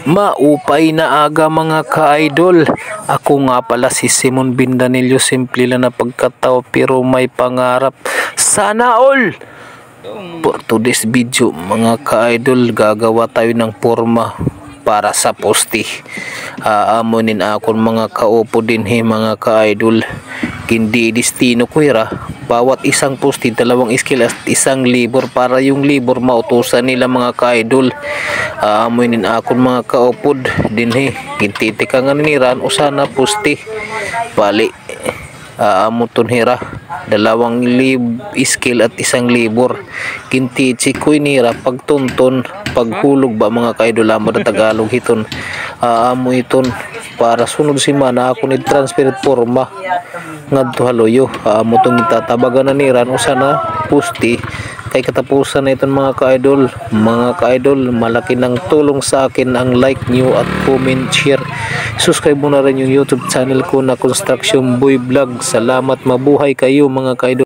Maupay na aga mga ka-idol. Ako nga pala si Simon Bindanillo, simple lang na pagkatao pero may pangarap. Sana all! For today's video mga ka-idol, gagawa tayo ng forma para sa posti. Aamunin akon mga kaupo din mga ka-idol. Hindi destino ko ira. Bawat isang posti, 2 skill at 1 libor para yung libor mautusan nila mga ka-idol. Aamunin akon mga kaupod din kintitika nga niran usana posti. Bali aamuton hira 2 skill at 1 libor. Kintichi ko nira pagtunton paghulog ba mga ka-idol amo na Tagalog hiton. Amo iton para sunod semana ako ni transfer forma ngadto haloyo. Amo tong itatabagan na niran usana posti kay katapusan na iton mga ka-idol. Mga ka-idol, malaki ng tulong sa akin ang like nyo at comment, share. Subscribe mo na rin yung YouTube channel ko na Construction Boy Vlog. Salamat, mabuhay kayo mga ka-idol.